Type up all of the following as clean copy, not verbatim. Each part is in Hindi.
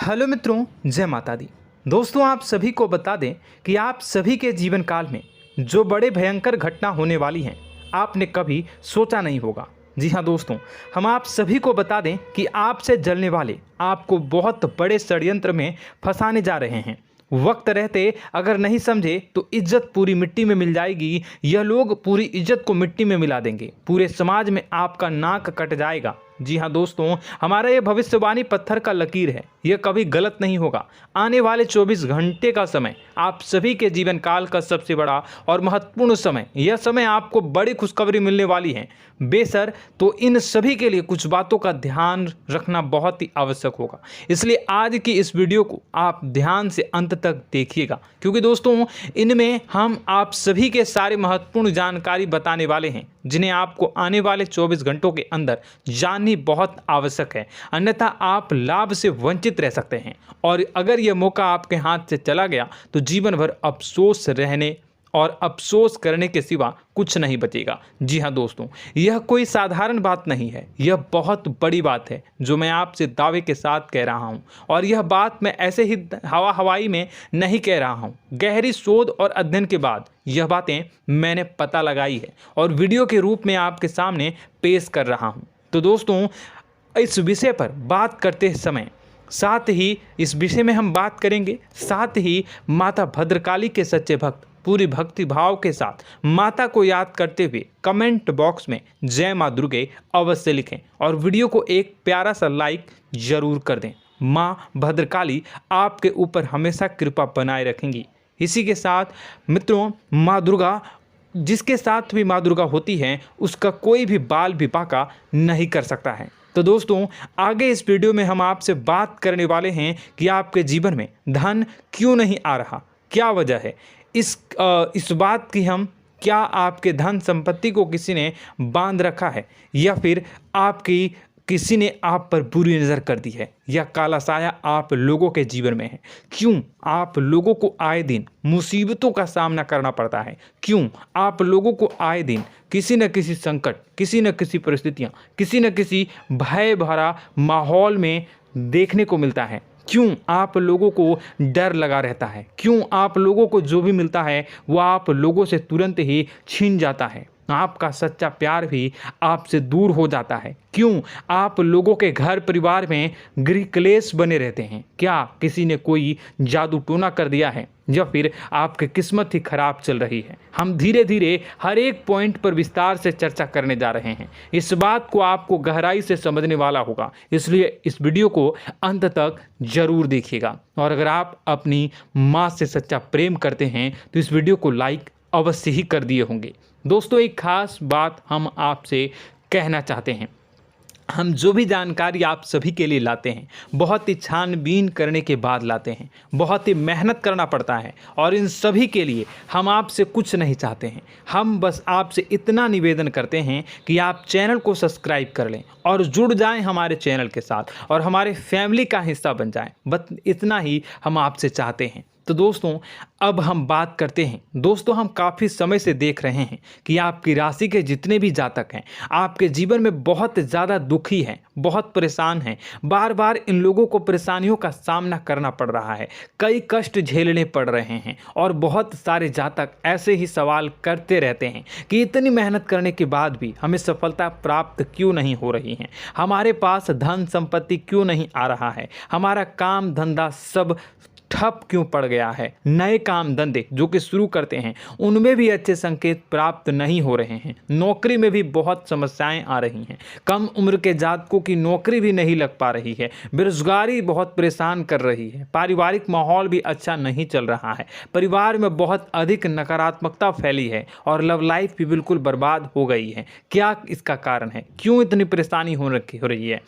हेलो मित्रों, जय माता दी। दोस्तों, आप सभी को बता दें कि आप सभी के जीवन काल में जो बड़े भयंकर घटना होने वाली हैं, आपने कभी सोचा नहीं होगा। जी हाँ दोस्तों, हम आप सभी को बता दें कि आपसे जलने वाले आपको बहुत बड़े षड्यंत्र में फंसाने जा रहे हैं। वक्त रहते अगर नहीं समझे तो इज्जत पूरी मिट्टी में मिल जाएगी। यह लोग पूरी इज्जत को मिट्टी में मिला देंगे। पूरे समाज में आपका नाक कट जाएगा। जी हाँ दोस्तों, हमारा ये भविष्यवाणी पत्थर का लकीर है, यह कभी गलत नहीं होगा। आने वाले 24 घंटे का समय आप सभी के जीवन काल का सबसे बड़ा और महत्वपूर्ण समय। यह समय आपको बड़ी खुशखबरी मिलने वाली है बेसर, तो इन सभी के लिए कुछ बातों का ध्यान रखना बहुत ही आवश्यक होगा। इसलिए आज की इस वीडियो को आप ध्यान से अंत तक देखिएगा, क्योंकि दोस्तों इनमें हम आप सभी के सारे महत्वपूर्ण जानकारी बताने वाले हैं, जिन्हें आपको आने वाले 24 घंटों के अंदर जाननी बहुत आवश्यक है। अन्यथा आप लाभ से वंचित रह सकते हैं, और अगर यह मौका आपके हाथ से चला गया तो जीवन भर अफसोस रहने और अफसोस करने के सिवा कुछ नहीं बचेगा। जी हाँ दोस्तों, यह कोई साधारण बात नहीं है, यह बहुत बड़ी बात है जो मैं आपसे दावे के साथ कह रहा हूँ। और यह बात मैं ऐसे ही हवाई में नहीं कह रहा हूँ। गहरी शोध और अध्ययन के बाद यह बातें मैंने पता लगाई है और वीडियो के रूप में आपके सामने पेश कर रहा हूँ। तो दोस्तों, इस विषय पर बात करते समय साथ ही इस विषय में हम बात करेंगे, साथ ही माता भद्रकाली के सच्चे भक्त पूरी भक्ति भाव के साथ माता को याद करते हुए कमेंट बॉक्स में जय माँ दुर्गे अवश्य लिखें और वीडियो को एक प्यारा सा लाइक जरूर कर दें। माँ भद्रकाली आपके ऊपर हमेशा कृपा बनाए रखेंगी। इसी के साथ मित्रों, माँ दुर्गा, जिसके साथ भी माँ दुर्गा होती हैं, उसका कोई भी बाल भी बांका नहीं कर सकता है। तो दोस्तों, आगे इस वीडियो में हम आपसे बात करने वाले हैं कि आपके जीवन में धन क्यों नहीं आ रहा, क्या वजह है इस बात की। हम क्या आपके धन संपत्ति को किसी ने बांध रखा है, या फिर आपकी किसी ने आप पर बुरी नज़र कर दी है, या काला साया आप लोगों के जीवन में है। क्यों आप लोगों को आए दिन मुसीबतों का सामना करना पड़ता है, क्यों आप लोगों को आए दिन किसी न किसी संकट, किसी न किसी परिस्थितियाँ, किसी न किसी भय भरा माहौल में देखने को मिलता है, क्यों आप लोगों को डर लगा रहता है, क्यों आप लोगों को जो भी मिलता है वो आप लोगों से तुरंत ही छीन जाता है, आपका सच्चा प्यार भी आपसे दूर हो जाता है, क्यों आप लोगों के घर परिवार में गृह क्लेश बने रहते हैं। क्या किसी ने कोई जादू टोना कर दिया है, या फिर आपकी किस्मत ही खराब चल रही है। हम धीरे धीरे हर एक पॉइंट पर विस्तार से चर्चा करने जा रहे हैं। इस बात को आपको गहराई से समझने वाला होगा, इसलिए इस वीडियो को अंत तक जरूर देखिएगा। और अगर आप अपनी माँ से सच्चा प्रेम करते हैं तो इस वीडियो को लाइक अवश्य ही कर दिए होंगे। दोस्तों, एक खास बात हम आपसे कहना चाहते हैं। हम जो भी जानकारी आप सभी के लिए लाते हैं, बहुत ही छानबीन करने के बाद लाते हैं, बहुत ही मेहनत करना पड़ता है, और इन सभी के लिए हम आपसे कुछ नहीं चाहते हैं। हम बस आपसे इतना निवेदन करते हैं कि आप चैनल को सब्सक्राइब कर लें और जुड़ जाएं हमारे चैनल के साथ और हमारे फैमिली का हिस्सा बन जाएं। बस इतना ही हम आपसे चाहते हैं। तो दोस्तों, अब हम बात करते हैं। दोस्तों, हम काफ़ी समय से देख रहे हैं कि आपकी राशि के जितने भी जातक हैं, आपके जीवन में बहुत ज़्यादा दुखी हैं, बहुत परेशान हैं। बार बार इन लोगों को परेशानियों का सामना करना पड़ रहा है, कई कष्ट झेलने पड़ रहे हैं, और बहुत सारे जातक ऐसे ही सवाल करते रहते हैं कि इतनी मेहनत करने के बाद भी हमें सफलता प्राप्त क्यों नहीं हो रही है, हमारे पास धन संपत्ति क्यों नहीं आ रहा है, हमारा काम धंधा सब ठप क्यों पड़ गया है, नए काम धंधे जो कि शुरू करते हैं उनमें भी अच्छे संकेत प्राप्त नहीं हो रहे हैं, नौकरी में भी बहुत समस्याएं आ रही हैं, कम उम्र के जातकों की नौकरी भी नहीं लग पा रही है, बेरोजगारी बहुत परेशान कर रही है, पारिवारिक माहौल भी अच्छा नहीं चल रहा है, परिवार में बहुत अधिक नकारात्मकता फैली है, और लव लाइफ भी बिल्कुल बर्बाद हो गई है। क्या इसका कारण है, क्यों इतनी परेशानी हो रही है?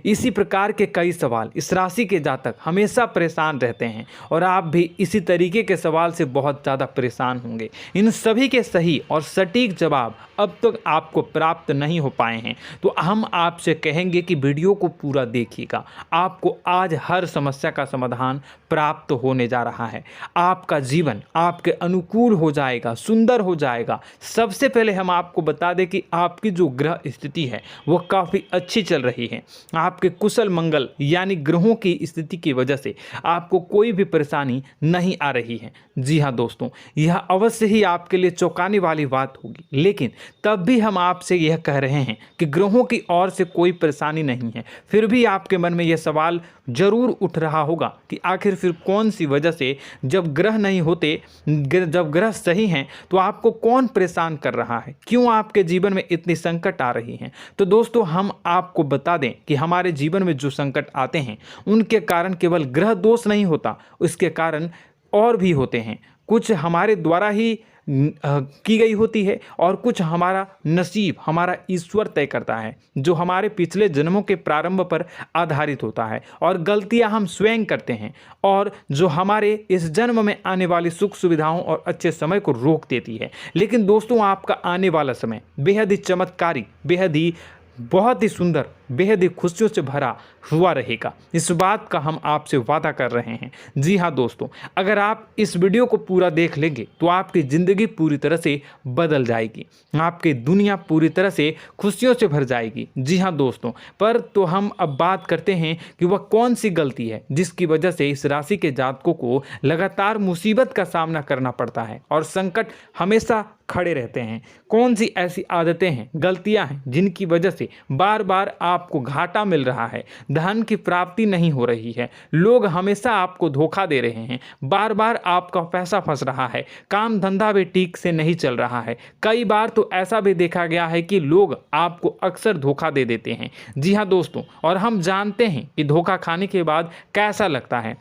इसी प्रकार के कई सवाल इस राशि के जातक हमेशा परेशान रहते हैं, और आप भी इसी तरीके के सवाल से बहुत ज़्यादा परेशान होंगे। इन सभी के सही और सटीक जवाब अब तक आपको प्राप्त नहीं हो पाए हैं, तो हम आपसे कहेंगे कि वीडियो को पूरा देखिएगा। आपको आज हर समस्या का समाधान प्राप्त होने जा रहा है। आपका जीवन आपके अनुकूल हो जाएगा, सुंदर हो जाएगा। सबसे पहले हम आपको बता दें कि आपकी जो ग्रह स्थिति है वो काफ़ी अच्छी चल रही है। आपके कुशल मंगल यानी ग्रहों की स्थिति की वजह से आपको कोई भी परेशानी नहीं आ रही है। जी हाँ दोस्तों, यह अवश्य ही आपके लिए चौंकाने वाली बात होगी, लेकिन तब भी हम आपसे यह कह रहे हैं कि ग्रहों की ओर से कोई परेशानी नहीं है। फिर भी आपके मन में यह सवाल जरूर उठ रहा होगा कि आखिर फिर कौन सी वजह से, जब ग्रह नहीं होते, जब ग्रह सही हैं, तो आपको कौन परेशान कर रहा है, क्यों आपके जीवन में इतनी संकट आ रही हैं। तो दोस्तों, हम आपको बता दें कि हमारे जीवन में जो संकट आते हैं उनके कारण केवल ग्रह दोष नहीं होता, उसके कारण और भी होते हैं। कुछ हमारे द्वारा ही की गई होती है और कुछ हमारा नसीब, हमारा ईश्वर तय करता है, जो हमारे पिछले जन्मों के प्रारंभ पर आधारित होता है। और गलतियां हम स्वयं करते हैं और जो हमारे इस जन्म में आने वाली सुख सुविधाओं और अच्छे समय को रोक देती है। लेकिन दोस्तों, आपका आने वाला समय बेहद ही चमत्कारी, बेहद ही बहुत ही सुंदर, बेहद ही खुशियों से भरा हुआ रहेगा। इस बात का हम आपसे वादा कर रहे हैं। जी हाँ दोस्तों, अगर आप इस वीडियो को पूरा देख लेंगे तो आपकी ज़िंदगी पूरी तरह से बदल जाएगी, आपकी दुनिया पूरी तरह से खुशियों से भर जाएगी। जी हाँ दोस्तों, पर तो हम अब बात करते हैं कि वह कौन सी गलती है जिसकी वजह से इस राशि के जातकों को लगातार मुसीबत का सामना करना पड़ता है और संकट हमेशा खड़े रहते हैं। कौन सी ऐसी आदतें हैं, गलतियां हैं जिनकी वजह से बार बार आपको घाटा मिल रहा है, धन की प्राप्ति नहीं हो रही है, लोग हमेशा आपको धोखा दे रहे हैं, बार बार आपका पैसा फंस रहा है, काम धंधा भी ठीक से नहीं चल रहा है। कई बार तो ऐसा भी देखा गया है कि लोग आपको अक्सर धोखा दे देते हैं। जी हाँ दोस्तों, और हम जानते हैं कि धोखा खाने के बाद कैसा लगता है।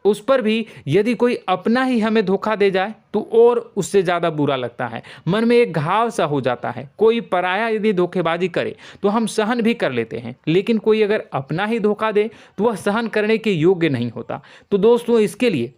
उस पर भी यदि कोई अपना ही हमें धोखा दे जाए तो और उससे ज़्यादा बुरा लगता है, मन में एक घाव सा हो जाता है। कोई पराया यदि धोखेबाजी करे तो हम सहन भी कर लेते हैं, लेकिन कोई अगर अपना ही धोखा दे तो वह सहन करने के योग्य नहीं होता। तो दोस्तों, इसके लिए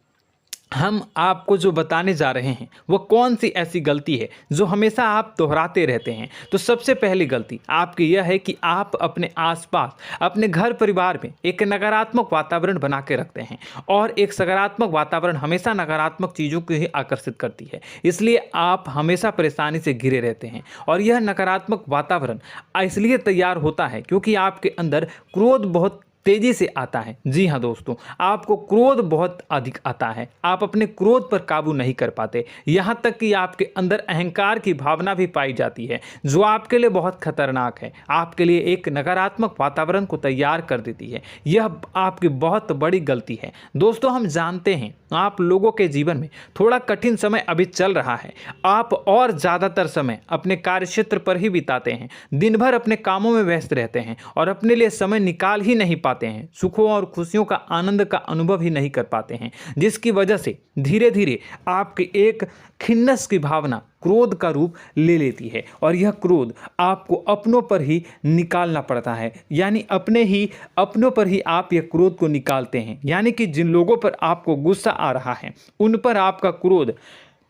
हम आपको जो बताने जा रहे हैं वो कौन सी ऐसी गलती है जो हमेशा आप दोहराते रहते हैं। तो सबसे पहली गलती आपकी यह है कि आप अपने आसपास, अपने घर परिवार में एक नकारात्मक वातावरण बना के रखते हैं, और एक सकारात्मक वातावरण हमेशा नकारात्मक चीज़ों को ही आकर्षित करती है। इसलिए आप हमेशा परेशानी से घिरे रहते हैं, और यह नकारात्मक वातावरण इसलिए तैयार होता है क्योंकि आपके अंदर क्रोध बहुत तेजी से आता है। जी हाँ दोस्तों, आपको क्रोध बहुत अधिक आता है, आप अपने क्रोध पर काबू नहीं कर पाते, यहाँ तक कि आपके अंदर अहंकार की भावना भी पाई जाती है, जो आपके लिए बहुत खतरनाक है, आपके लिए एक नकारात्मक वातावरण को तैयार कर देती है। यह आपकी बहुत बड़ी गलती है। दोस्तों, हम जानते हैं आप लोगों के जीवन में थोड़ा कठिन समय अभी चल रहा है। आप और ज़्यादातर समय अपने कार्यक्षेत्र पर ही बिताते हैं, दिन भर अपने कामों में व्यस्त रहते हैं और अपने लिए समय निकाल ही नहीं पाते हैं, सुखों और खुशियों का आनंद का अनुभव ही नहीं कर पाते हैं, जिसकी वजह से धीरे धीरे आपकी एक खिन्नस की भावना क्रोध का रूप ले लेती है, और यह क्रोध आपको अपनों पर ही निकालना पड़ता है। यानी अपनों पर ही आप यह क्रोध को निकालते हैं। यानी कि जिन लोगों पर आपको गुस्सा आ रहा है उन पर आपका क्रोध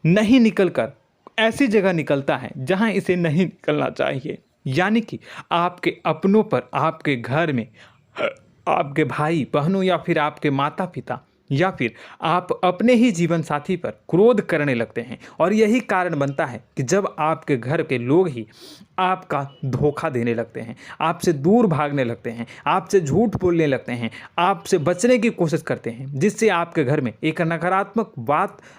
नहीं निकलकर ऐसी जगह निकलता है जहां इसे नहीं निकलना चाहिए। यानी कि आपके अपनों पर, आपके घर में, आपके भाई बहनों या फिर आपके माता पिता या फिर आप अपने ही जीवन साथी पर क्रोध करने लगते हैं, और यही कारण बनता है कि जब आपके घर के लोग ही आपका धोखा देने लगते हैं, आपसे दूर भागने लगते हैं, आपसे झूठ बोलने लगते हैं, आपसे बचने की कोशिश करते हैं, जिससे आपके घर में एक नकारात्मक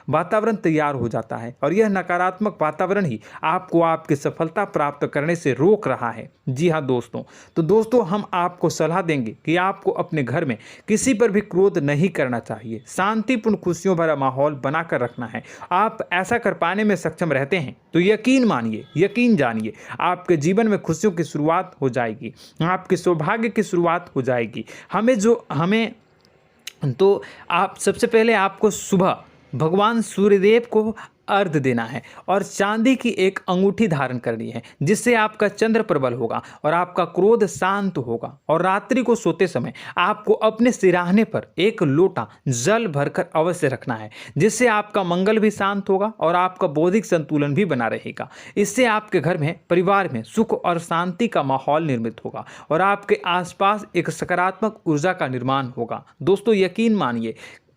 वातावरण तैयार हो जाता है, और यह नकारात्मक वातावरण ही आपको आपकी सफलता प्राप्त करने से रोक रहा है। जी हाँ दोस्तों, तो दोस्तों, हम आपको सलाह देंगे कि आपको अपने घर में किसी पर भी क्रोध नहीं करना चाहिए, शांतिपूर्ण खुशियों भरा माहौल बनाकर रखना है। आप ऐसा कर पाने में सक्षम रहते हैं तो यकीन मानिए, यकीन जानिए, आपके जीवन में खुशियों की शुरुआत हो जाएगी, आपके सौभाग्य की शुरुआत हो जाएगी। आप सबसे पहले आपको सुबह भगवान सूर्यदेव को अर्घ्य देना है और चांदी की एक अंगूठी धारण करनी है, जिससे आपका चंद्र प्रबल होगा और आपका क्रोध शांत होगा। और रात्रि को सोते समय आपको अपने सिरहाने पर एक लोटा जल भरकर अवश्य रखना है, जिससे आपका मंगल भी शांत होगा और आपका बौद्धिक संतुलन भी बना रहेगा। इससे आपके घर में, परिवार में सुख और शांति का माहौल निर्मित होगा और आपके आसपास एक सकारात्मक ऊर्जा का निर्माण होगा। दोस्तों,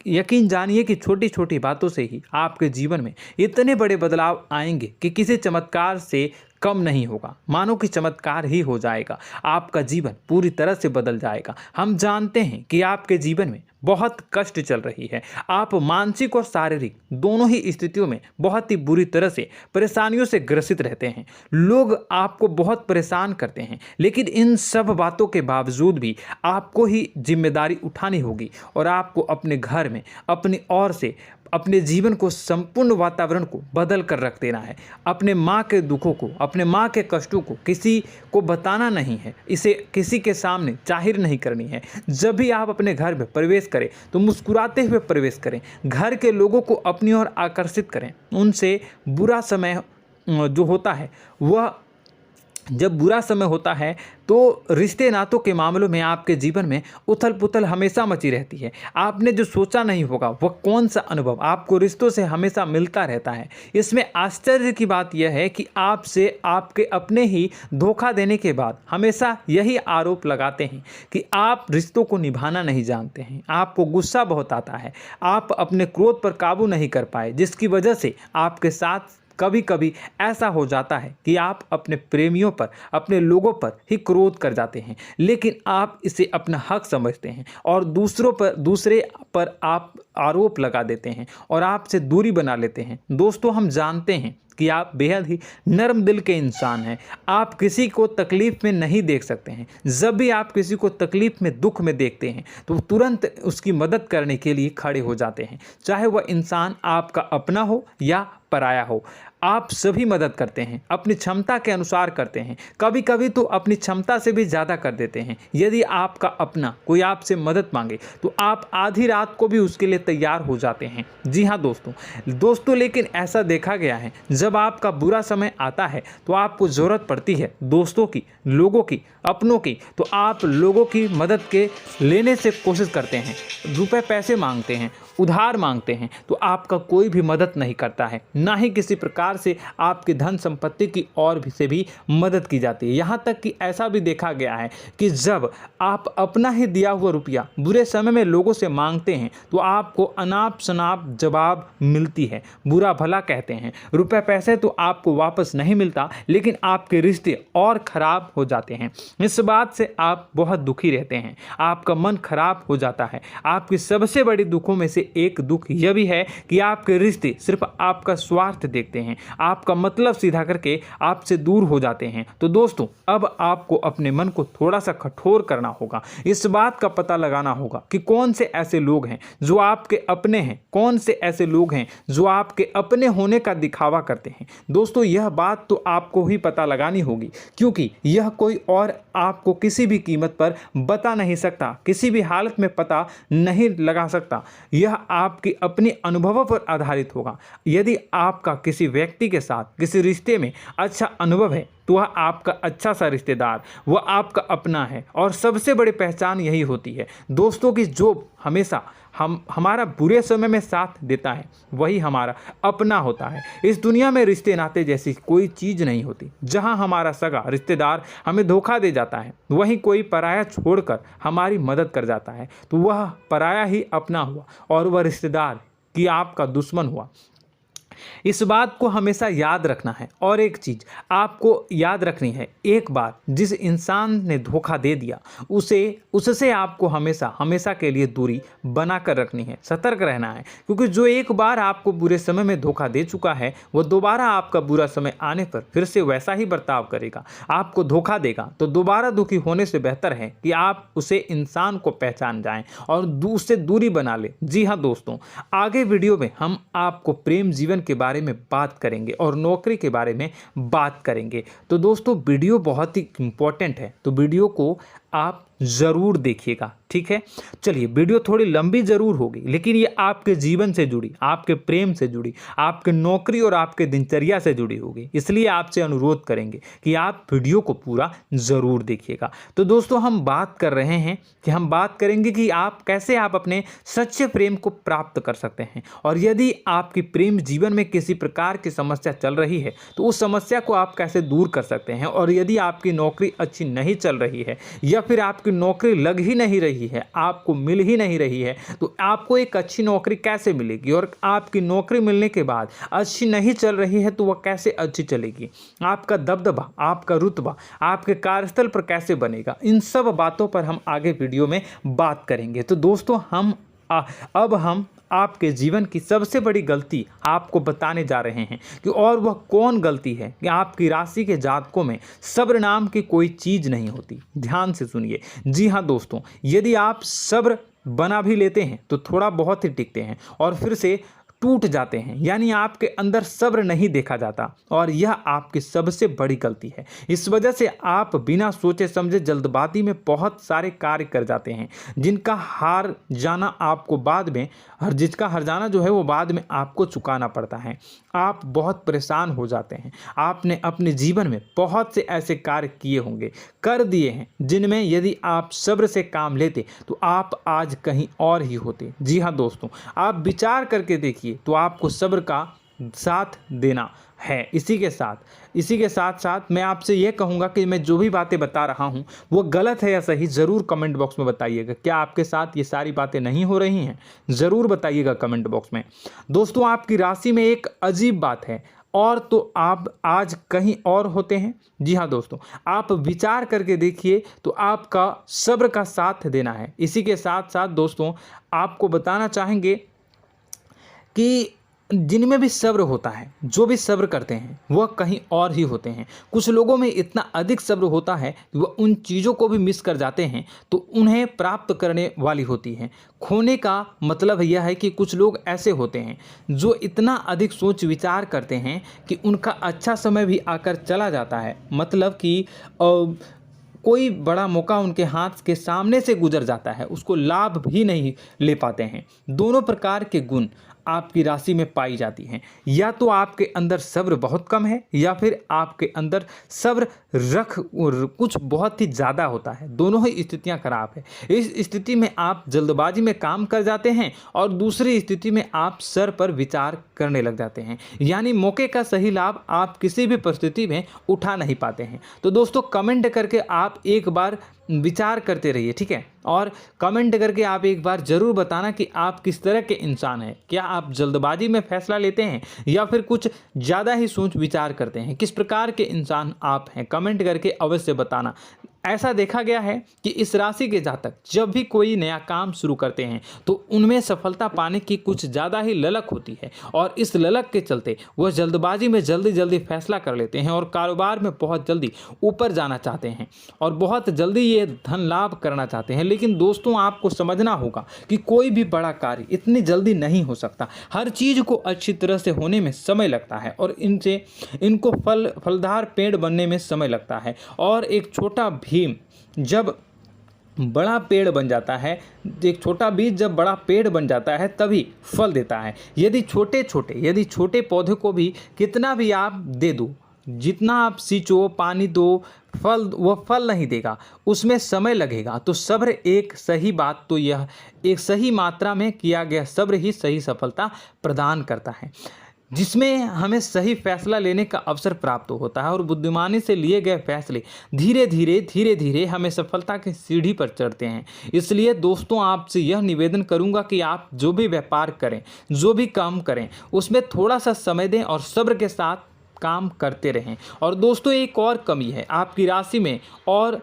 यकीन जानिए कि छोटी छोटी बातों से ही आपके जीवन में इतने बड़े बदलाव आएंगे कि किसी चमत्कार से कम नहीं होगा। मानो कि चमत्कार ही हो जाएगा, आपका जीवन पूरी तरह से बदल जाएगा। हम जानते हैं कि आपके जीवन में बहुत कष्ट चल रही है, आप मानसिक और शारीरिक दोनों ही स्थितियों में बहुत ही बुरी तरह से परेशानियों से ग्रसित रहते हैं। लोग आपको बहुत परेशान करते हैं, लेकिन इन सब बातों के बावजूद भी आपको ही जिम्मेदारी उठानी होगी और आपको अपने घर में अपनी ओर से अपने जीवन को, संपूर्ण वातावरण को बदल कर रख देना है। अपने माँ के दुखों को, अपने माँ के कष्टों को किसी को बताना नहीं है, इसे किसी के सामने जाहिर नहीं करनी है। जब भी आप अपने घर में प्रवेश करें तो मुस्कुराते हुए प्रवेश करें, घर के लोगों को अपनी ओर आकर्षित करें। उनसे बुरा समय जो होता है वह जब बुरा समय होता है तो रिश्ते नातों के मामलों में आपके जीवन में उथल पुथल हमेशा मची रहती है। आपने जो सोचा नहीं होगा वह कौन सा अनुभव आपको रिश्तों से हमेशा मिलता रहता है। इसमें आश्चर्य की बात यह है कि आपसे आपके अपने ही धोखा देने के बाद हमेशा यही आरोप लगाते हैं कि आप रिश्तों को निभाना नहीं जानते हैं, आपको गुस्सा बहुत आता है, आप अपने क्रोध पर काबू नहीं कर पाए, जिसकी वजह से आपके साथ कभी कभी ऐसा हो जाता है कि आप अपने प्रेमियों पर, अपने लोगों पर ही क्रोध कर जाते हैं, लेकिन आप इसे अपना हक समझते हैं और दूसरे पर आप आरोप लगा देते हैं और आपसे दूरी बना लेते हैं। दोस्तों, हम जानते हैं कि आप बेहद ही नर्म दिल के इंसान हैं। आप किसी को तकलीफ में नहीं देख सकते हैं। जब भी आप किसी को तकलीफ में, दुख में देखते हैं तो तुरंत उसकी मदद करने के लिए खड़े हो जाते हैं, चाहे वह इंसान आपका अपना हो या पराया हो। आप सभी मदद करते हैं, अपनी क्षमता के अनुसार करते हैं, कभी कभी तो अपनी क्षमता से भी ज़्यादा कर देते हैं। यदि आपका अपना कोई आपसे मदद मांगे तो आप आधी रात को भी उसके लिए तैयार हो जाते हैं। जी हाँ दोस्तों, लेकिन ऐसा देखा गया है, जब आपका बुरा समय आता है तो आपको ज़रूरत पड़ती है दोस्तों की, लोगों की, अपनों की, तो आप लोगों की मदद के लेने से कोशिश करते हैं, रुपए पैसे मांगते हैं, उधार मांगते हैं, तो आपका कोई भी मदद नहीं करता है, ना ही किसी प्रकार से आपकी धन संपत्ति की ओर से भी मदद की जाती है। यहाँ तक कि ऐसा भी देखा गया है कि जब आप अपना ही दिया हुआ रुपया बुरे समय में लोगों से मांगते हैं तो आपको अनाप शनाप जवाब मिलती है, बुरा भला कहते हैं। रुपए पैसे तो आपको वापस नहीं मिलता, लेकिन आपके रिश्ते और खराब हो जाते हैं। इस बात से आप बहुत दुखी रहते हैं, आपका मन खराब हो जाता है। आपकी सबसे बड़ी दुखों में से एक दुख यह भी है कि आपके रिश्ते सिर्फ आपका स्वार्थ देखते हैं, आपका मतलब सीधा करके आपसे दूर हो जाते हैं। तो दोस्तों, अब आपको अपने मन को थोड़ा सा कठोर करना होगा, इस बात का पता लगाना होगा कि कौन से ऐसे लोग हैं जो आपके अपने हैं, कौन से ऐसे लोग हैं जो आपके अपने होने का दिखावा करते हैं। दोस्तों, यह बात तो आपको ही पता लगानी होगी, क्योंकि यह कोई और आपको किसी भी कीमत पर बता नहीं सकता, किसी भी हालत में पता नहीं लगा सकता। यह आपके अपने अनुभवों पर आधारित होगा। यदि आपका किसी व्यक्ति के साथ किसी रिश्ते में अच्छा अनुभव है तो वह आपका अच्छा सा रिश्तेदार, वह आपका अपना है। और सबसे बड़ी पहचान यही होती है दोस्तों की जो हमेशा हमारा बुरे समय में साथ देता है वही हमारा अपना होता है। इस दुनिया में रिश्ते नाते जैसी कोई चीज़ नहीं होती। जहां हमारा सगा रिश्तेदार हमें धोखा दे जाता है, वहीं कोई पराया छोड़कर हमारी मदद कर जाता है, तो वह पराया ही अपना हुआ और वह रिश्तेदार की आपका दुश्मन हुआ। इस बात को हमेशा याद रखना है। और एक चीज़ आपको याद रखनी है, एक बार जिस इंसान ने धोखा दे दिया उससे आपको हमेशा के लिए दूरी बना कर रखनी है, सतर्क रहना है। क्योंकि जो एक बार आपको बुरे समय में धोखा दे चुका है वो दोबारा आपका बुरा समय आने पर फिर से वैसा ही बर्ताव करेगा, आपको धोखा देगा। तो दोबारा दुखी होने से बेहतर है कि आप उसे इंसान को पहचान जाएं और उससे दूरी बना लें। जी हाँ दोस्तों, आगे वीडियो में हम आपको प्रेम जीवन के बारे में बात करेंगे और नौकरी के बारे में बात करेंगे। तो दोस्तों, वीडियो बहुत ही इम्पोर्टेंट है, तो वीडियो को आप ज़रूर देखिएगा, ठीक है। चलिए, वीडियो थोड़ी लंबी ज़रूर होगी, लेकिन ये आपके जीवन से जुड़ी, आपके प्रेम से जुड़ी, आपके नौकरी और आपके दिनचर्या से जुड़ी होगी, इसलिए आपसे अनुरोध करेंगे कि आप वीडियो को पूरा ज़रूर देखिएगा। तो दोस्तों, हम बात कर रहे हैं कि हम बात करेंगे कि आप कैसे आप अपने सच्चे प्रेम को प्राप्त कर सकते हैं, और यदि आपकी प्रेम जीवन में किसी प्रकार की समस्या चल रही है तो उस समस्या को आप कैसे दूर कर सकते हैं, और यदि आपकी नौकरी अच्छी नहीं चल रही है या फिर आपकी नौकरी लग ही नहीं रही है, आपको मिल ही नहीं रही है, तो आपको एक अच्छी नौकरी कैसे मिलेगी, और आपकी नौकरी मिलने के बाद अच्छी नहीं चल रही है तो वह कैसे अच्छी चलेगी, आपका दबदबा, आपका रुतबा आपके कार्यस्थल पर कैसे बनेगा, इन सब बातों पर हम आगे वीडियो में बात करेंगे। तो दोस्तों, अब हम आपके जीवन की सबसे बड़ी गलती आपको बताने जा रहे हैं कि और वह कौन गलती है कि आपकी राशि के जातकों में सब्र नाम की कोई चीज़ नहीं होती। ध्यान से सुनिए। जी हाँ दोस्तों, यदि आप सब्र बना भी लेते हैं तो थोड़ा बहुत ही टिकते हैं और फिर से टूट जाते हैं, यानी आपके अंदर सब्र नहीं देखा जाता, और यह आपकी सबसे बड़ी गलती है। इस वजह से आप बिना सोचे समझे जल्दबाजी में बहुत सारे कार्य कर जाते हैं, जिसका हार जाना जो है वो बाद में आपको चुकाना पड़ता है। आप बहुत परेशान हो जाते हैं। आपने अपने जीवन में बहुत से ऐसे कार्य किए होंगे, कर दिए हैं, जिनमें यदि आप सब्र से काम लेते तो आप आज कहीं और ही होते। जी हाँ दोस्तों, आप विचार करके देखिए तो आपको सब्र का साथ देना है। इसी के साथ साथ मैं आपसे यह कहूँगा कि मैं जो भी बातें बता रहा हूँ वो गलत है या सही, ज़रूर कमेंट बॉक्स में बताइएगा। क्या आपके साथ ये सारी बातें नहीं हो रही हैं, ज़रूर बताइएगा कमेंट बॉक्स में। दोस्तों, आपकी राशि में एक अजीब बात है, और तो आप आज कहीं और होते हैं। जी हाँ दोस्तों, आप विचार करके देखिए तो आपका सब्र का साथ देना है। इसी के साथ साथ दोस्तों, आपको बताना चाहेंगे कि जिनमें भी सब्र होता है, जो भी सब्र करते हैं वह कहीं और ही होते हैं। कुछ लोगों में इतना अधिक सब्र होता है कि वह उन चीज़ों को भी मिस कर जाते हैं तो उन्हें प्राप्त करने वाली होती हैं। खोने का मतलब यह है कि कुछ लोग ऐसे होते हैं जो इतना अधिक सोच विचार करते हैं कि उनका अच्छा समय भी आकर चला जाता है, मतलब कि कोई बड़ा मौका उनके हाथ के सामने से गुजर जाता है, उसको लाभ भी नहीं ले पाते हैं। दोनों प्रकार के गुण आपकी राशि में पाई जाती हैं। या तो आपके अंदर सब्र बहुत कम है, या फिर आपके अंदर सब्र कुछ बहुत ही ज़्यादा होता है। दोनों ही स्थितियां खराब है। इस स्थिति में आप जल्दबाजी में काम कर जाते हैं, और दूसरी स्थिति में आप सर पर विचार करने लग जाते हैं, यानी मौके का सही लाभ आप किसी भी परिस्थिति में उठा नहीं पाते हैं। तो दोस्तों, कमेंट करके आप एक बार विचार करते रहिए, ठीक है, और कमेंट करके आप एक बार ज़रूर बताना कि आप किस तरह के इंसान हैं। क्या आप जल्दबाजी में फैसला लेते हैं या फिर कुछ ज़्यादा ही सोच विचार करते हैं? किस प्रकार के इंसान आप हैं, कमेंट करके अवश्य बताना। ऐसा देखा गया है कि इस राशि के जातक जब भी कोई नया काम शुरू करते हैं तो उनमें सफलता पाने की कुछ ज़्यादा ही ललक होती है, और इस ललक के चलते वह जल्दबाजी में जल्दी फैसला कर लेते हैं और कारोबार में बहुत जल्दी ऊपर जाना चाहते हैं और बहुत जल्दी ये धन लाभ करना चाहते हैं। लेकिन दोस्तों, आपको समझना होगा कि कोई भी बड़ा कार्य इतनी जल्दी नहीं हो सकता। हर चीज़ को अच्छी तरह से होने में समय लगता है, और इनको फलदार पेड़ बनने में समय लगता है। और एक छोटा भीम जब बड़ा पेड़ बन जाता है, एक छोटा बीज जब बड़ा पेड़ बन जाता है तभी फल देता है। यदि छोटे पौधे को भी कितना भी आप दे दो, जितना आप सींचो, पानी दो, वह फल नहीं देगा, उसमें समय लगेगा। तो सब्र एक सही मात्रा में किया गया सब्र ही सही सफलता प्रदान करता है, जिसमें हमें सही फैसला लेने का अवसर प्राप्त होता है, और बुद्धिमानी से लिए गए फैसले धीरे धीरे हमें सफलता की सीढ़ी पर चढ़ते हैं। इसलिए दोस्तों, आपसे यह निवेदन करूंगा कि आप जो भी व्यापार करें, जो भी काम करें, उसमें थोड़ा सा समय दें और सब्र के साथ काम करते रहें। और दोस्तों, एक और कमी है आपकी राशि में, और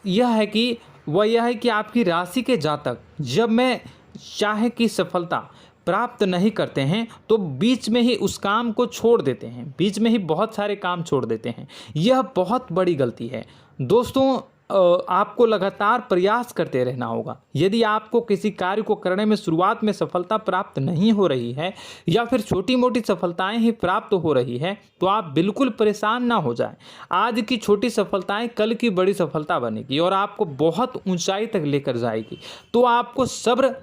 यह है कि आपकी राशि के जातक जब में चाहे कि सफलता प्राप्त नहीं करते हैं तो बीच में ही उस काम को छोड़ देते हैं, बीच में ही बहुत सारे काम छोड़ देते हैं। यह बहुत बड़ी गलती है दोस्तों। आपको लगातार प्रयास करते रहना होगा। यदि आपको किसी कार्य को करने में शुरुआत में सफलता प्राप्त नहीं हो रही है या फिर छोटी मोटी सफलताएं ही प्राप्त हो रही है तो आप बिल्कुल परेशान ना हो जाएं। आज की छोटी सफलताएं कल की बड़ी सफलता बनेगी और आपको बहुत ऊंचाई तक लेकर जाएगी। तो आपको सब्र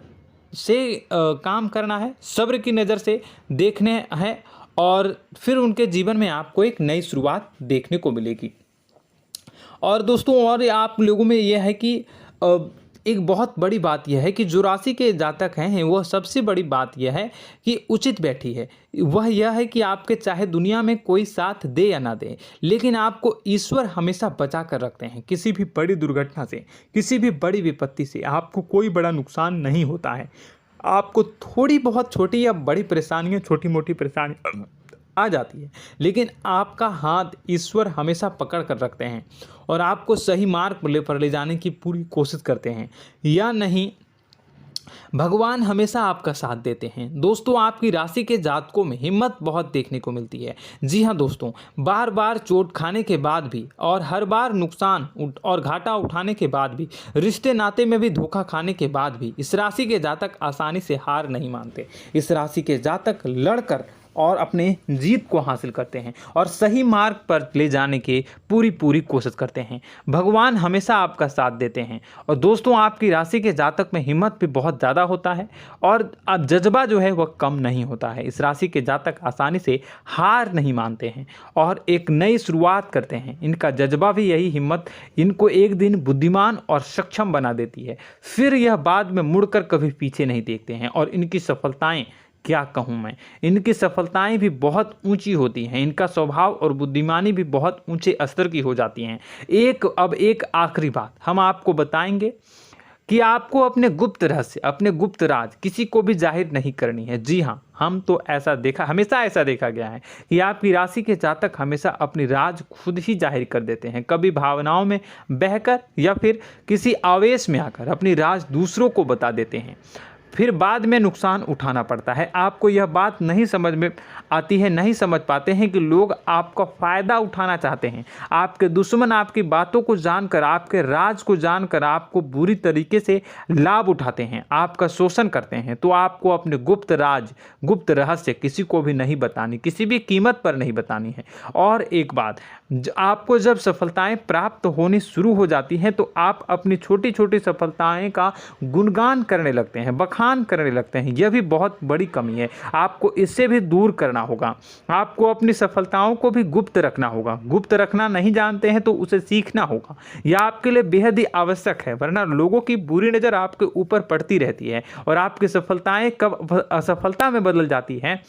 से काम करना है, सब्र की नज़र से देखने हैं और फिर उनके जीवन में आपको एक नई शुरुआत देखने को मिलेगी। और दोस्तों और आप लोगों में यह है कि एक बहुत बड़ी बात यह है कि जो राशि के जातक हैं वह सबसे बड़ी बात यह है कि उचित बैठी है। वह यह है कि आपके चाहे दुनिया में कोई साथ दे या ना दे, लेकिन आपको ईश्वर हमेशा बचा कर रखते हैं। किसी भी बड़ी दुर्घटना से, किसी भी बड़ी विपत्ति से आपको कोई बड़ा नुकसान नहीं होता है। आपको थोड़ी बहुत छोटी या बड़ी परेशानियाँ, छोटी मोटी परेशानी आ जाती है, लेकिन आपका हाथ ईश्वर हमेशा पकड़ कर रखते हैं और आपको सही मार्ग पर ले जाने की पूरी कोशिश करते हैं। या नहीं, भगवान हमेशा आपका साथ देते हैं। दोस्तों आपकी राशि के जातकों में हिम्मत बहुत देखने को मिलती है। जी हाँ दोस्तों, बार बार चोट खाने के बाद भी और हर बार नुकसान और घाटा उठाने के बाद भी, रिश्ते नाते में भी धोखा खाने के बाद भी इस राशि के जातक आसानी से हार नहीं मानते। इस राशि के जातक लड़कर और अपने जीत को हासिल करते हैं और सही मार्ग पर ले जाने की पूरी कोशिश करते हैं। भगवान हमेशा आपका साथ देते हैं। और दोस्तों आपकी राशि के जातक में हिम्मत भी बहुत ज़्यादा होता है और अब जज्बा जो है वह कम नहीं होता है। इस राशि के जातक आसानी से हार नहीं मानते हैं और एक नई शुरुआत करते हैं। इनका जज्बा भी, यही हिम्मत इनको एक दिन बुद्धिमान और सक्षम बना देती है। फिर यह बाद में मुड़कर कभी पीछे नहीं देखते हैं और इनकी सफलताएं, क्या कहूँ मैं, इनकी सफलताएं भी बहुत ऊंची होती हैं। इनका स्वभाव और बुद्धिमानी भी बहुत ऊंचे स्तर की हो जाती हैं। अब एक आखिरी बात हम आपको बताएंगे कि आपको अपने गुप्त रहस्य, अपने गुप्त राज किसी को भी जाहिर नहीं करनी है। जी हाँ, हम तो हमेशा ऐसा देखा गया है कि आपकी राशि के जातक हमेशा अपनी राज खुद ही जाहिर कर देते हैं। कभी भावनाओं में बहकर या फिर किसी आवेश में आकर अपनी राज दूसरों को बता देते हैं, फिर बाद में नुकसान उठाना पड़ता है। आपको यह बात नहीं समझ में आती है, नहीं समझ पाते हैं कि लोग आपका फ़ायदा उठाना चाहते हैं। आपके दुश्मन आपकी बातों को जानकर, आपके राज को जानकर आपको बुरी तरीके से लाभ उठाते हैं, आपका शोषण करते हैं। तो आपको अपने गुप्त राज, गुप्त रहस्य किसी को भी नहीं बतानी, किसी भी कीमत पर नहीं बतानी है। और एक बात, आपको जब सफलताएं प्राप्त होनी शुरू हो जाती हैं तो आप अपनी छोटी छोटी सफलताएं का गुणगान करने लगते हैं, बखान करने लगते हैं। यह भी बहुत बड़ी कमी है, आपको इससे भी दूर करना होगा। आपको अपनी सफलताओं को भी गुप्त रखना होगा। गुप्त रखना नहीं जानते हैं तो उसे सीखना होगा। यह आपके लिए बेहद ही आवश्यक है, वरना लोगों की बुरी नज़र आपके ऊपर पड़ती रहती है और आपकी सफलताएं कब असफलता में बदल जाती हैं,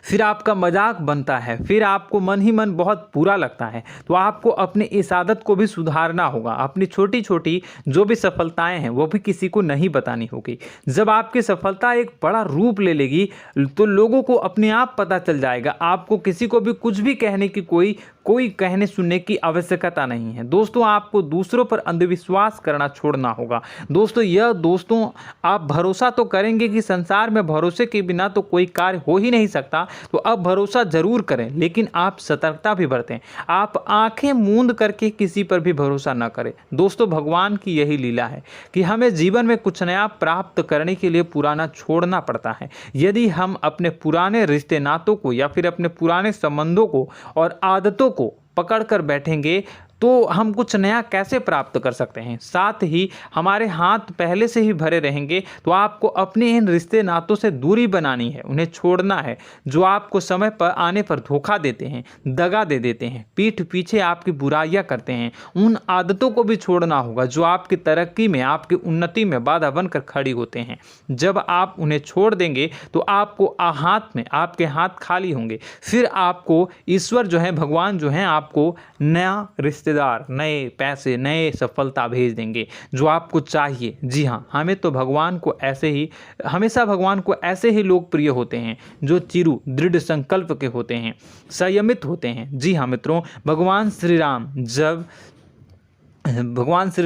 फिर आपका मजाक बनता है, फिर आपको मन ही मन बहुत बुरा लगता है। तो आपको अपनी इस आदत को भी सुधारना होगा। अपनी छोटी छोटी जो भी सफलताएं हैं वो भी किसी को नहीं बतानी होगी। जब आपकी सफलता एक बड़ा रूप ले लेगी तो लोगों को अपने आप पता चल जाएगा। आपको किसी को भी कुछ भी कहने की कोई कहने सुनने की आवश्यकता नहीं है। दोस्तों आपको दूसरों पर अंधविश्वास करना छोड़ना होगा। दोस्तों आप भरोसा तो करेंगे कि संसार में भरोसे के बिना तो कोई कार्य हो ही नहीं सकता, तो अब भरोसा जरूर करें, लेकिन आप सतर्कता भी बरतें। आप आंखें मूंद करके किसी पर भी भरोसा न करें। दोस्तों भगवान की यही लीला है कि हमें जीवन में कुछ नया प्राप्त करने के लिए पुराना छोड़ना पड़ता है। यदि हम अपने पुराने रिश्ते नातों को या फिर अपने पुराने संबंधों को और आदतों को पकड़ कर बैठेंगे तो हम कुछ नया कैसे प्राप्त कर सकते हैं। साथ ही हमारे हाथ पहले से ही भरे रहेंगे। तो आपको अपने इन रिश्ते नातों से दूरी बनानी है, उन्हें छोड़ना है जो आपको समय पर आने पर धोखा देते हैं, दगा दे देते हैं, पीठ पीछे आपकी बुराइयां करते हैं। उन आदतों को भी छोड़ना होगा जो आपकी तरक्की में, आपकी उन्नति में बाधा बनकर खड़ी होते हैं। जब आप उन्हें छोड़ देंगे तो आपके हाथ खाली होंगे। फिर आपको ईश्वर जो है, भगवान जो है, आपको नया रिश्तेदार, नए पैसे, नए सफलता भेज देंगे जो आपको चाहिए। जी हाँ, हमेशा भगवान को ऐसे ही लोग प्रिय होते हैं जो चिरु दृढ़ संकल्प के होते हैं, संयमित होते हैं। जी हाँ मित्रों, भगवान श्री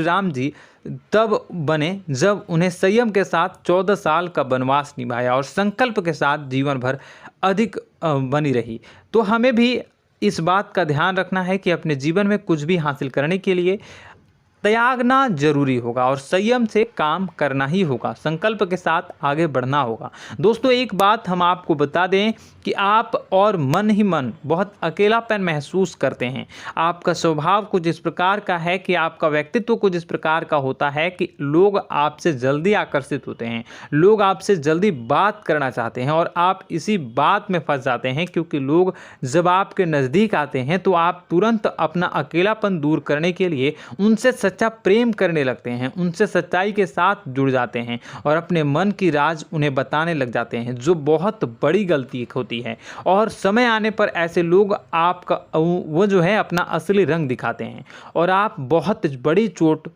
राम जी तब बने जब उन्हें संयम के साथ 14 साल का वनवास निभाया और संकल्प के साथ जीवन भर अधिक बनी रही। तो हमें भी इस बात का ध्यान रखना है कि अपने जीवन में कुछ भी हासिल करने के लिए त्यागना जरूरी होगा और संयम से काम करना ही होगा, संकल्प के साथ आगे बढ़ना होगा। दोस्तों एक बात हम आपको बता दें कि आप और मन ही मन बहुत अकेलापन महसूस करते हैं। आपका स्वभाव कुछ इस प्रकार का है कि आपका व्यक्तित्व कुछ इस प्रकार का होता है कि लोग आपसे जल्दी आकर्षित होते हैं, लोग आपसे जल्दी बात करना चाहते हैं और आप इसी बात में फंस जाते हैं, क्योंकि लोग जब आपके नज़दीक आते हैं तो आप तुरंत अपना अकेलापन दूर करने के लिए उनसे सच्चा प्रेम करने लगते हैं, उनसे सच्चाई के साथ जुड़ जाते हैं और अपने मन की राज उन्हें बताने लग जाते हैं, जो बहुत बड़ी गलती होती है। और समय आने पर ऐसे लोग आपका वो जो है अपना असली रंग दिखाते हैं और आप बहुत बड़ी चोट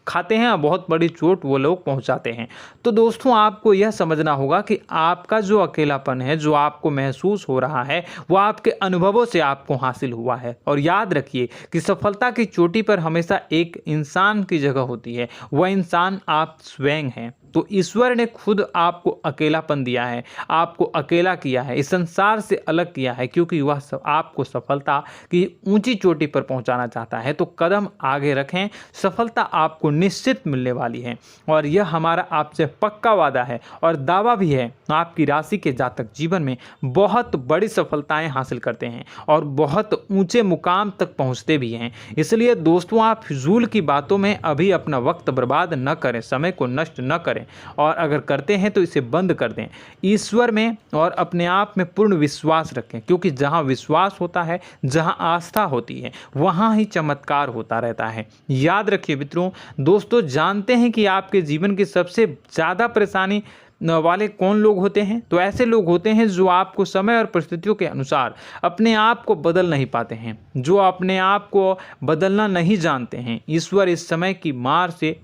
खाते हैं और बहुत बड़ी चोट वो लोग पहुंचाते हैं। तो दोस्तों आपको यह समझना होगा कि आपका जो अकेलापन है, जो आपको महसूस हो रहा है, वो आपके अनुभवों से आपको हासिल हुआ है। और याद रखिए कि सफलता की चोटी पर हमेशा एक इंसान की जगह होती है, वह इंसान आप स्वयं हैं। तो ईश्वर ने खुद आपको अकेलापन दिया है, आपको अकेला किया है, इस संसार से अलग किया है, क्योंकि वह आपको सफलता की ऊंची चोटी पर पहुंचाना चाहता है। तो कदम आगे रखें, सफलता आपको निश्चित मिलने वाली है और यह हमारा आपसे पक्का वादा है और दावा भी है। आपकी राशि के जातक जीवन में बहुत बड़ी सफलताएं हासिल करते हैं और बहुत ऊंचे मुकाम तक पहुंचते भी हैं। इसलिए दोस्तों आप फिजूल की बातों में अभी अपना वक्त बर्बाद न करें, समय को नष्ट न करें और अगर करते हैं तो इसे बंद कर दें। ईश्वर में और अपने आप में पूर्ण विश्वास रखें, क्योंकि जहां विश्वास होता है, जहां आस्था होती है, वहां ही चमत्कार होता रहता है। याद रखिए मित्रों, दोस्तों जानते हैं कि आपके जीवन की सबसे ज़्यादा परेशानी वाले कौन लोग होते हैं? तो ऐसे लोग होते हैं जो आपको समय और परिस्थितियों के अनुसार अपने आप को बदल नहीं पाते हैं, जो अपने आप को बदलना नहीं जानते हैं। ईश्वर इस समय की मार से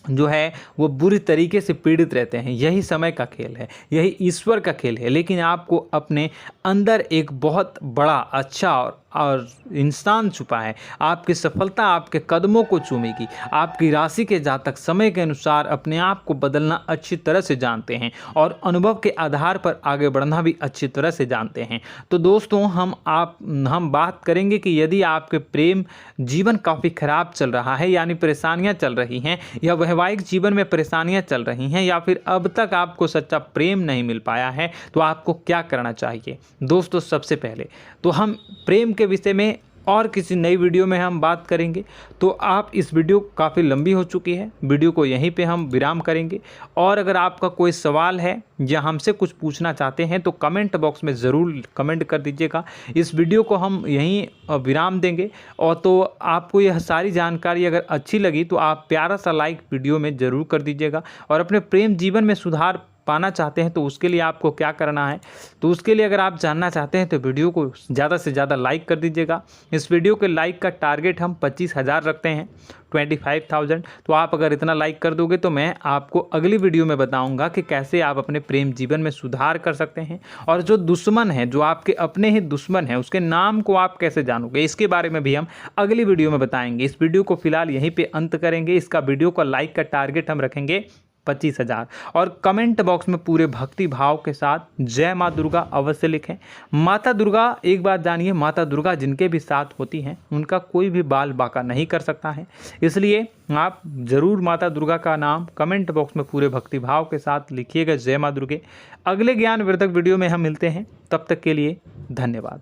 जो है वो बुरी तरीके से पीड़ित रहते हैं। यही समय का खेल है, यही ईश्वर का खेल है। लेकिन आपको अपने अंदर एक बहुत बड़ा अच्छा और इंसान छुपा है। आपकी सफलता आपके कदमों को चूमेगी। आपकी राशि के जातक समय के अनुसार अपने आप को बदलना अच्छी तरह से जानते हैं और अनुभव के आधार पर आगे बढ़ना भी अच्छी तरह से जानते हैं। तो दोस्तों हम बात करेंगे कि यदि आपके प्रेम जीवन काफ़ी खराब चल रहा है, यानी परेशानियां चल रही हैं, या वैवाहिक जीवन में परेशानियां चल रही हैं, या फिर अब तक आपको सच्चा प्रेम नहीं मिल पाया है, तो आपको क्या करना चाहिए? दोस्तों सबसे पहले तो हम प्रेम के विषय में और किसी नई वीडियो में हम बात करेंगे। तो आप इस वीडियो काफ़ी लंबी हो चुकी है, वीडियो को यहीं पे हम विराम करेंगे। और अगर आपका कोई सवाल है या हमसे कुछ पूछना चाहते हैं तो कमेंट बॉक्स में ज़रूर कमेंट कर दीजिएगा। इस वीडियो को हम यहीं विराम देंगे। और तो आपको यह सारी जानकारी अगर अच्छी लगी तो आप प्यारा सा लाइक वीडियो में ज़रूर कर दीजिएगा। और अपने प्रेम जीवन में सुधार पाना चाहते हैं तो उसके लिए आपको क्या करना है, तो उसके लिए अगर आप जानना चाहते हैं तो वीडियो को ज़्यादा से ज़्यादा लाइक कर दीजिएगा। इस वीडियो के लाइक का टारगेट हम 25,000 रखते हैं, 25,000। तो आप अगर इतना लाइक कर दोगे तो मैं आपको अगली वीडियो में बताऊंगा कि कैसे आप अपने प्रेम जीवन में सुधार कर सकते हैं। और जो दुश्मन है, जो आपके अपने ही दुश्मन है, उसके नाम को आप कैसे जानोगे, इसके बारे में भी हम अगली वीडियो में बताएंगे। इस वीडियो को फिलहाल यहीं पे अंत करेंगे। इसका वीडियो का लाइक का टारगेट हम रखेंगे 25,000। और कमेंट बॉक्स में पूरे भक्ति भाव के साथ जय माँ दुर्गा अवश्य लिखें। माता दुर्गा, एक बात जानिए, माता दुर्गा जिनके भी साथ होती हैं उनका कोई भी बाल बाका नहीं कर सकता है। इसलिए आप ज़रूर माता दुर्गा का नाम कमेंट बॉक्स में पूरे भक्ति भाव के साथ लिखिएगा, जय माँ दुर्गे। अगले ज्ञानवर्धक वीडियो में हम मिलते हैं, तब तक के लिए धन्यवाद।